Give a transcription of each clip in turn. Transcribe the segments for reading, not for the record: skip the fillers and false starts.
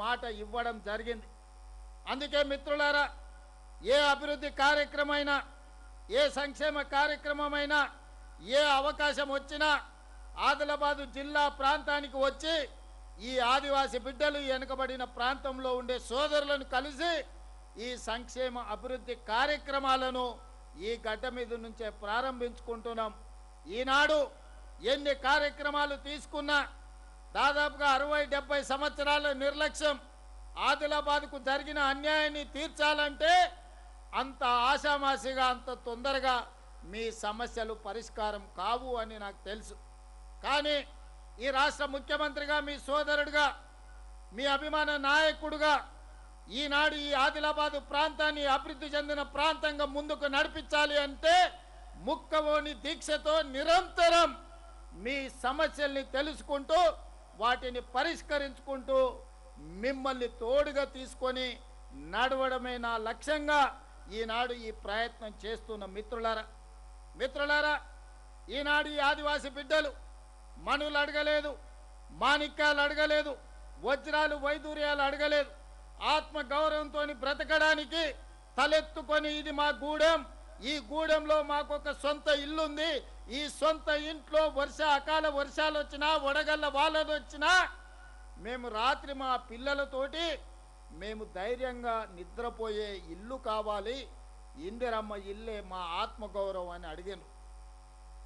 మాట ఇవ్వడం జరిగింది. అందుకే మిత్రులారా, ఏ అభివృద్ధి కార్యక్రమమైనా, ఏ సంక్షేమ కార్యక్రమమైనా, ఏ అవకాశం వచ్చినా ఆదిలాబాదు జిల్లా ప్రాంతానికి వచ్చి ఈ ఆదివాసీ బిడ్డలు వెనుకబడిన ప్రాంతంలో ఉండే సోదరులను కలిసి ఈ సంక్షేమ అభివృద్ధి కార్యక్రమాలను ఈ గడ్డ మీద నుంచే ప్రారంభించుకుంటున్నాం. ఈనాడు ఎన్ని కార్యక్రమాలు తీసుకున్నా దాదాపుగా 60-70 సంవత్సరాల నిర్లక్ష్యం ఆదిలాబాద్కు జరిగిన అన్యాయాన్ని తీర్చాలంటే అంత ఆషామాషిగా అంత తొందరగా మీ సమస్యలు పరిష్కారం కావు అని నాకు తెలుసు. కానీ ఈ రాష్ట్ర ముఖ్యమంత్రిగా, మీ సోదరుడిగా, మీ అభిమాన నాయకుడిగా ఈనాడు ఈ ఆదిలాబాదు ప్రాంతాన్ని అభివృద్ధి చెందిన ప్రాంతంగా ముందుకు నడిపించాలి అంటే ముక్కవోని దీక్షతో నిరంతరం మీ సమస్యల్ని తెలుసుకుంటూ వాటిని పరిష్కరించుకుంటూ మిమ్మల్ని తోడుగా తీసుకొని నడవడమే నా లక్ష్యంగా ఈనాడు ఈ ప్రయత్నం చేస్తున్న మిత్రులారా, ఈనాడు ఈ ఆదివాసీ బిడ్డలు మనులు అడగలేదు, మాణిక్యాలు అడగలేదు, వజ్రాలు వైదూర్యాలు అడగలేదు. ఆత్మ గౌరవంతో బ్రతకడానికి తలెత్తుకొని ఇది మా గూడెం, ఈ గూడెంలో మాకొక సొంత ఇల్లుంది, ఈ సొంత ఇంట్లో అకాల వర్షాలు వచ్చినా, వడగళ్ళ వానలు వచ్చినా మేము రాత్రి మా పిల్లలతోటి మేము ధైర్యంగా నిద్రపోయే ఇల్లు కావాలి, ఇందిరమ్మ ఇల్లే మా ఆత్మగౌరవం అని అడిగాను.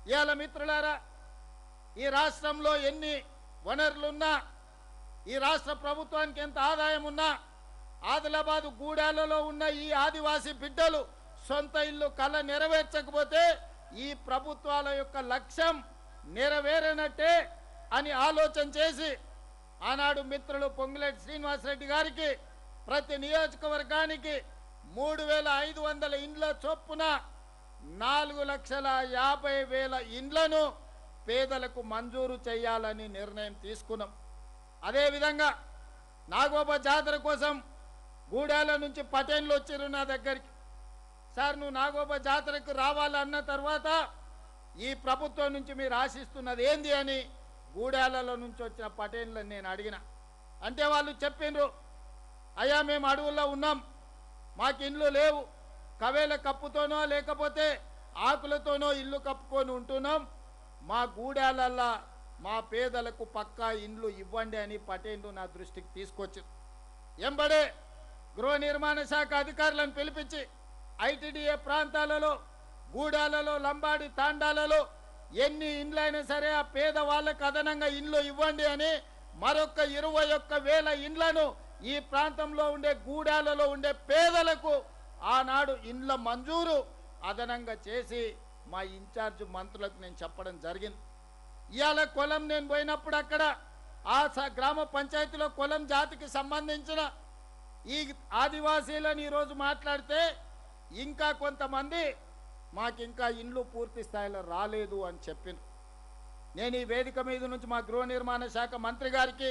ఇవాళ మిత్రులారా, ఈ రాష్ట్రంలో ఎన్ని వనరులున్నా, ఈ రాష్ట్ర ప్రభుత్వానికి ఎంత ఆదాయం ఉన్నా, ఆదిలాబాదు గూడాలలో ఉన్న ఈ ఆదివాసీ బిడ్డలు సొంత ఇల్లు కళ నెరవేర్చకపోతే ఈ ప్రభుత్వాల యొక్క లక్ష్యం నెరవేరనట్టే అని ఆలోచన చేసి ఆనాడు మిత్రులు పొంగులేటి శ్రీనివాసరెడ్డి గారికి ప్రతి నియోజకవర్గానికి 3500 ఇండ్ల చొప్పున 4,50,000 ఇండ్లను పేదలకు మంజూరు చేయాలని నిర్ణయం తీసుకున్నాం. అదేవిధంగా నాగోబా జాతర కోసం గూడాల నుంచి పటేన్లు వచ్చారు నా దగ్గరికి. సార్, నువ్వు నాగోబా జాతరకు రావాలన్న తర్వాత ఈ ప్రభుత్వం నుంచి మీరు ఆశిస్తున్నది ఏంది అని గూడాలలో నుంచి వచ్చిన పటేన్లను నేను అడిగిన. అంటే వాళ్ళు చెప్పిండ్రు, అయ్యా మేము అడవుల్లో ఉన్నాం, మాకు ఇండ్లు లేవు, కవేల కప్పుతోనో లేకపోతే ఆకులతోనో ఇల్లు కప్పుకొని ఉంటున్నాం, మా గూడాలల్లా మా పేదలకు పక్కా ఇండ్లు ఇవ్వండి అని పటేన్లు నా దృష్టికి తీసుకొచ్చారు. ఎంబడే గృహ నిర్మాణ శాఖ అధికారులను పిలిపించి ఐటీడీఏ ప్రాంతాలలో, గూడాలలో, లంబాడి తాండాలలో ఎన్ని ఇండ్లైనా సరే ఆ పేదవాళ్ళకు అదనంగా ఇండ్లు ఇవ్వండి అని మరొక 21,000 ఇండ్లను ఈ ప్రాంతంలో ఉండే గూడాలలో ఉండే పేదలకు ఆనాడు ఇండ్ల మంజూరు అదనంగా చేసి మా ఇన్ఛార్జ్ మంత్రులకు నేను చెప్పడం జరిగింది. ఇవాళ కొలం నేను పోయినప్పుడు అక్కడ ఆ గ్రామ పంచాయతీలో కొలం జాతికి సంబంధించిన ఈ ఆదివాసీలను ఈరోజు మాట్లాడితే ఇంకా కొంతమంది మాకు ఇంకా ఇండ్లు పూర్తి స్థాయిలో రాలేదు అని చెప్పింది. నేను ఈ వేదిక మీద నుంచి మా గృహ నిర్మాణ శాఖ మంత్రి గారికి,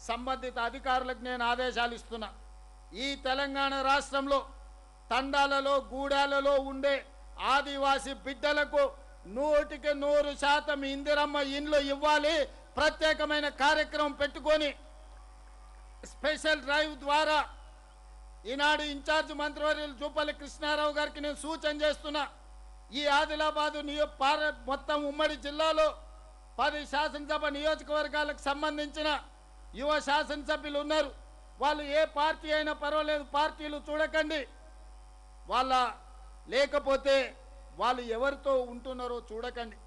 సంబంధిత అధికారులకు నేను ఆదేశాలు ఇస్తున్నా. ఈ తెలంగాణ రాష్ట్రంలో తండాలలో, గూడాలలో ఉండే ఆదివాసీ బిడ్డలకు 100% ఇందిరమ్మ ఇండ్లు ఇవ్వాలి. ప్రత్యేకమైన కార్యక్రమం పెట్టుకొని స్పెషల్ డ్రైవ్ ద్వారా ఈనాడు ఇన్ఛార్జ్ మంత్రివర్యులు జూపల్లి కృష్ణారావు గారికి నేను సూచన చేస్తున్నా. ఈ ఆదిలాబాదు మొత్తం ఉమ్మడి జిల్లాలో 10 శాసనసభ నియోజకవర్గాలకు సంబంధించిన యువ శాసనసభ్యులు ఉన్నారు. వాళ్ళు ఏ పార్టీ అయినా పర్వాలేదు, పార్టీలు చూడకండి, లేకపోతే వాళ్ళు ఎవరితో ఉంటున్నారో చూడకండి.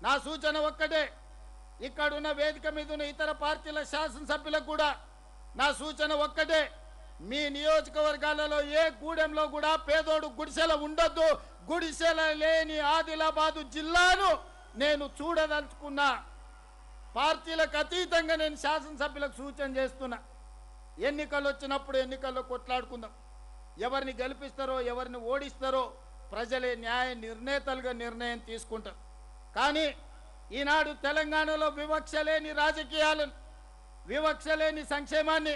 నా సూచన ఒక్కటే, ఇక్కడున్న వేదిక మీద ఉన్న ఇతర పార్టీల శాసనసభ్యులకు కూడా నా సూచన ఒక్కటే, మీ నియోజకవర్గాలలో ఏ గూడెంలో కూడా పేదోడు గుడిసెల ఉండొద్దు. గుడిసెల లేని ఆదిలాబాదు జిల్లాను నేను చూడదలుచుకున్నా. పార్టీలకు అతీతంగా నేను శాసనసభ్యులకు సూచన చేస్తున్నా. ఎన్నికలు వచ్చినప్పుడు ఎన్నికల్లో కొట్లాడుకుందాం, ఎవరిని గెలిపిస్తారో ఎవరిని ఓడిస్తారో ప్రజలే న్యాయ నిర్ణేతలుగా నిర్ణయం తీసుకుంటారు. కానీ ఈనాడు తెలంగాణలో వివక్ష లేని రాజకీయాలను, వివక్ష లేని సంక్షేమాన్ని,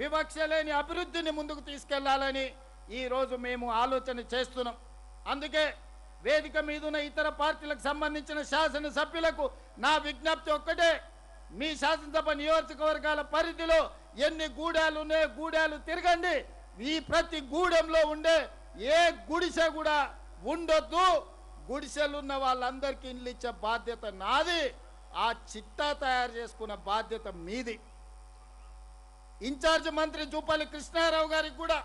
వివక్ష లేని అభివృద్ధిని ముందుకు తీసుకెళ్లాలని ఈరోజు మేము ఆలోచన చేస్తున్నాం. అందుకే వేదిక మీద ఉన్న ఇతర పార్టీలకు సంబంధించిన శాసనసభ్యులకు నా విజ్ఞప్తి ఒక్కటే, మీ శాసనసభ నియోజకవర్గాల పరిధిలో ఎన్ని గూడాలు ఉన్నాయో గూడాలు తిరగండి. ఈ ప్రతి గూడెంలో ఉండే ఏ గుడిసె కూడా ఉండొద్దు. గుడిసెలున్న వాళ్ళందరికీ ఇల్లు ఇచ్చే బాధ్యత నాది. ఆ చిట్టా తయారు చేసుకున్న బాధ్యత మీది. ఇన్ఛార్జ్ మంత్రి జూపల్లి కృష్ణారావు గారికి కూడా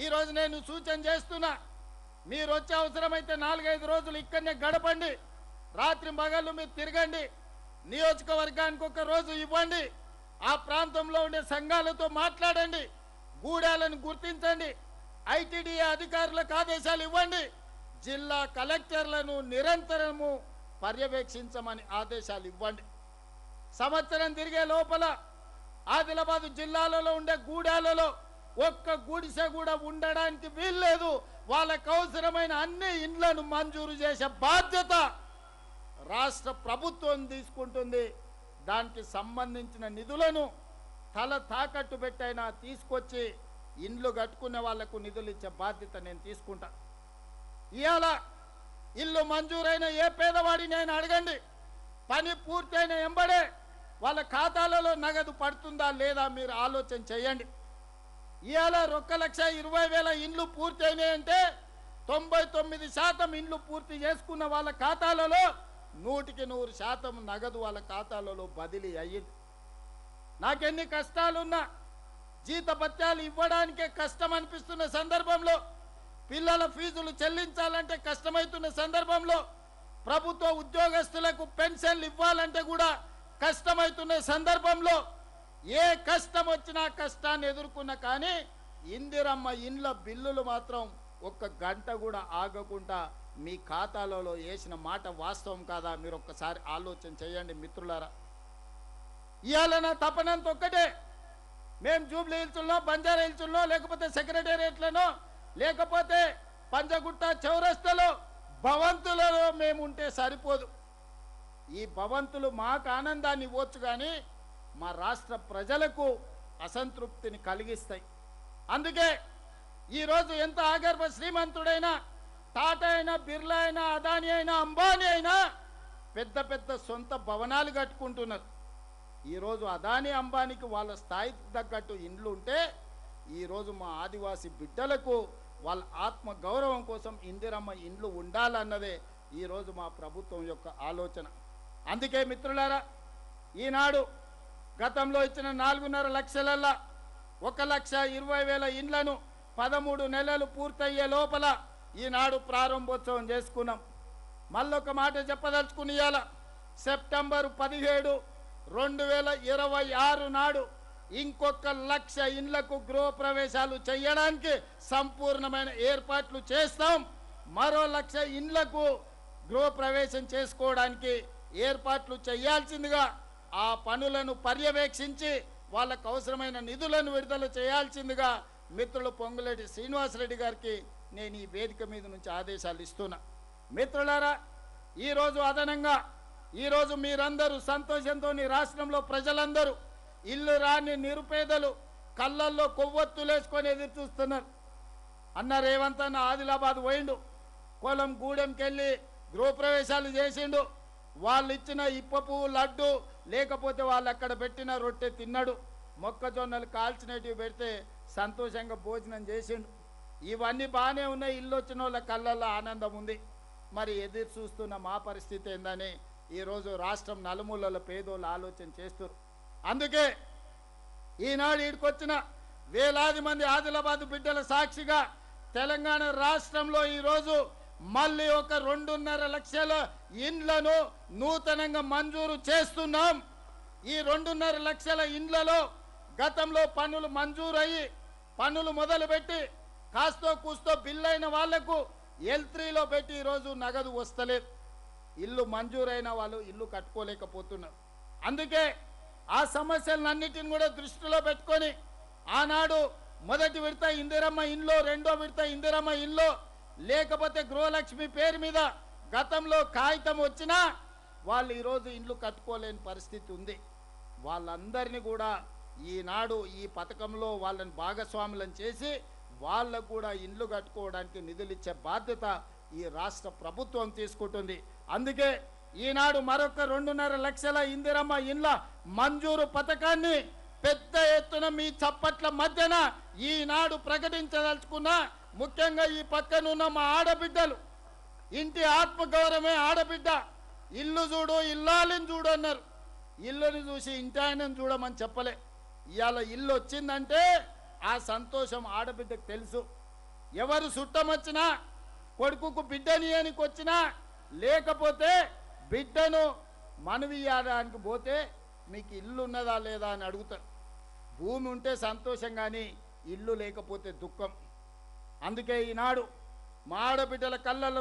ఈరోజు నేను సూచన చేస్తున్నా. మీరు వచ్చే అవసరమైతే 4-5 రోజులు ఇక్కడనే గడపండి. రాత్రి మగళ్ళు మీరు తిరగండి. నియోజకవర్గానికి ఒక రోజు ఇవ్వండి. ఆ ప్రాంతంలో ఉండే సంఘాలతో మాట్లాడండి. గూడాలను గుర్తించండి. ఐటీడీఏ అధికారులకు ఆదేశాలు ఇవ్వండి. జిల్లా కలెక్టర్లను నిరంతరము పర్యవేక్షించమని ఆదేశాలు ఇవ్వండి. సంవత్సరం తిరిగే లోపల ఆదిలాబాద్ జిల్లాలలో ఉండే గూడాలలో ఒక్క గుడిసె కూడా ఉండడానికి వీల్లేదు. వాళ్ళకు అవసరమైన అన్ని ఇండ్లను మంజూరు చేసే బాధ్యత రాష్ట్ర ప్రభుత్వం తీసుకుంటుంది. దానికి సంబంధించిన నిధులను తల తాకట్టు పెట్టైనా తీసుకొచ్చి ఇండ్లు కట్టుకునే వాళ్లకు నిధులు ఇచ్చే బాధ్యత నేను తీసుకుంటా. ఇవాళ ఇల్లు మంజూరైన ఏ పేదవాడినైనా అడగండి. పని పూర్తయిన ఎంబడే వాళ్ళ ఖాతాలలో నగదు పడుతుందా లేదా మీరు ఆలోచన చేయండి. ఇవాళ 1,20,000 ఇండ్లు పూర్తి అయినాయంటే 99% ఇండ్లు పూర్తి చేసుకున్న వాళ్ళ ఖాతాలలో 100% నగదు వాళ్ళ ఖాతాలలో బదిలీ అయ్యింది. నాకెన్ని కష్టాలున్నా జీతభత్యాలు ఇవ్వడానికే కష్టం అనిపిస్తున్న సందర్భంలో, పిల్లల ఫీజులు చెల్లించాలంటే కష్టమవుతున్న సందర్భంలో, ప్రభుత్వ ఉద్యోగస్తులకు పెన్షన్లు ఇవ్వాలంటే కూడా కష్టమవుతున్న సందర్భంలో, ఏ కష్టం వచ్చినా కష్టాన్ని ఎదుర్కొన్నా కానీ ఇందిరమ్మ ఇండ్ల బిల్లులు మాత్రం 1 గంట కూడా ఆగకుండా మీ ఖాతాలలో వేసిన మాట వాస్తవం కాదా? మీరు ఒక్కసారి ఆలోచన చేయండి మిత్రులారా. ఇవాళ నా తపనంత ఒక్కటే, మేము జూబ్లీ హిల్స్లో, బంజారా హిల్స్లో, లేకపోతే సెక్రటేరియట్లను, లేకపోతే పంజగుట్ట చౌరస్తలో భవంతులలో మేము ఉంటే సరిపోదు. ఈ భవంతులు మాకు ఆనందాన్ని ఇవ్వచ్చు కానీ మా రాష్ట్ర ప్రజలకు అసంతృప్తిని కలిగిస్తాయి. అందుకే ఈరోజు ఎంత ఆగర్భ శ్రీమంతుడైనా, టాటా అయినా, బిర్లా అయినా, అదాని అయినా, అంబానీ అయినా పెద్ద పెద్ద సొంత భవనాలు కట్టుకుంటున్నారు. ఈరోజు అదాని అంబానీకి వాళ్ళ స్థాయికి తగ్గట్టు ఇండ్లు ఉంటే ఈరోజు మా ఆదివాసీ బిడ్డలకు వాళ్ళ ఆత్మ గౌరవం కోసం ఇందిరమ్మ ఇండ్లు ఉండాలన్నదే ఈరోజు మా ప్రభుత్వం యొక్క ఆలోచన. అందుకే మిత్రులారా, ఈనాడు గతంలో ఇచ్చిన 4.5 లక్షలల్లా 1,20,000 ఇండ్లను 13 నెలలు పూర్తయ్యే లోపల ఈనాడు ప్రారంభోత్సవం చేసుకున్నాం. మళ్ళొక మాట చెప్పదలుచుకుని ఇవాళ సెప్టెంబర్ 17, 2026 నాడు ఇంకొక 1,00,000 ఇండ్లకు గృహప్రవేశాలు చేయడానికి సంపూర్ణమైన ఏర్పాట్లు చేస్తాం. మరో 1,00,000 ఇండ్లకు గృహప్రవేశం చేసుకోవడానికి ఏర్పాట్లు చేయాల్సిందిగా, ఆ పనులను పర్యవేక్షించి వాళ్ళకు అవసరమైన నిధులను విడుదల చేయాల్సిందిగా మిత్రులు పొంగులేటి శ్రీనివాసరెడ్డి గారికి నేను ఈ వేదిక మీద నుంచి ఆదేశాలు ఇస్తున్నా. మిత్రులారా, ఈరోజు అదనంగా ఈరోజు మీరందరూ సంతోషంతో రాష్ట్రంలో ప్రజలందరూ ఇల్లు రాని నిరుపేదలు కళ్ళల్లో కొవ్వొత్తులేసుకొని ఎదురు చూస్తున్నారు. అన్న రేవంత్ అన్న ఆదిలాబాద్ పోయిండు, కోలం గూడెంకెళ్ళి గృహప్రవేశాలు చేసిండు. వాళ్ళు ఇచ్చిన ఇప్ప పువ్వు లడ్డు, లేకపోతే వాళ్ళు అక్కడ పెట్టిన రొట్టె తిన్నాడు. మొక్కజొన్నలు కాల్చినవి పెడితే సంతోషంగా భోజనం చేసిండు. ఇవన్నీ బాగానే ఉన్నాయి. ఇల్లు వచ్చిన వాళ్ళ కళ్ళల్లో ఆనందం ఉంది. మరి ఎదురు చూస్తున్న మా పరిస్థితి ఏందని ఈరోజు రాష్ట్రం నలుమూలల పేదోళ్ళు ఆలోచన చేస్తారు. అందుకే ఈనాడు ఈడికొచ్చిన వేలాది మంది ఆదిలాబాద్ బిడ్డల సాక్షిగా తెలంగాణ రాష్ట్రంలో ఈరోజు మళ్ళీ ఒక 2.5 లక్షల ఇండ్లను నూతనంగా మంజూరు చేస్తున్నాం. ఈ 2.5 లక్షల ఇండ్లలో గతంలో పనులు మంజూరయ్యి పనులు మొదలుపెట్టి కాస్తో కూస్తో బిల్లైన వాళ్లకు L3లో పెట్టి ఈరోజు నగదు వస్తలేదు. ఇల్లు మంజూరైన వాళ్ళు ఇల్లు కట్టుకోలేకపోతున్నారు. అందుకే ఆ సమస్యలన్నిటిని కూడా దృష్టిలో పెట్టుకొని ఆనాడు మొదటి విడత ఇందిరమ్మ ఇండ్లో, రెండో విడత ఇందిరమ్మ ఇండ్లో, లేకపోతే గృహలక్ష్మి పేరు మీద గతంలో కాగితం వచ్చినా వాళ్ళు ఈరోజు ఇండ్లు కట్టుకోలేని పరిస్థితి ఉంది. వాళ్ళందరినీ కూడా ఈనాడు ఈ పథకంలో వాళ్ళని భాగస్వాములను చేసి వాళ్ళకు కూడా ఇండ్లు కట్టుకోవడానికి నిధులు ఇచ్చే బాధ్యత ఈ రాష్ట్ర ప్రభుత్వం తీసుకుంటుంది. అందుకే ఈనాడు మరొక 2.5 లక్షల ఇందిరమ్మ ఇండ్ల మంజూరు పథకాన్ని పెద్ద ఎత్తున మీ చప్పట్ల మధ్యన ఈనాడు ప్రకటించదలుచుకున్న ముఖ్యంగా ఈ పక్కనున్న మా ఆడబిడ్డలు ఇంటి ఆత్మగౌరవమే ఆడబిడ్డ ఇల్లు చూడు ఇల్లాలిని చూడు అన్నారు ఇల్లుని చూసి ఇంటి ఆయనను చూడమని చెప్పలే ఇవాళ ఇల్లు వచ్చిందంటే ఆ సంతోషం ఆడబిడ్డకు తెలుసు ఎవరు చుట్టం వచ్చినా కొడుకుకు బిడ్డనియానికి వచ్చినా లేకపోతే బిడ్డను మనవియాడానికి పోతే మీకు ఇల్లు ఉన్నదా లేదా అని అడుగుతారు భూమి ఉంటే సంతోషం కానీ ఇల్లు లేకపోతే దుఃఖం అందుకే ఈనాడు మా ఆడబిడ్డల కళ్ళల్లో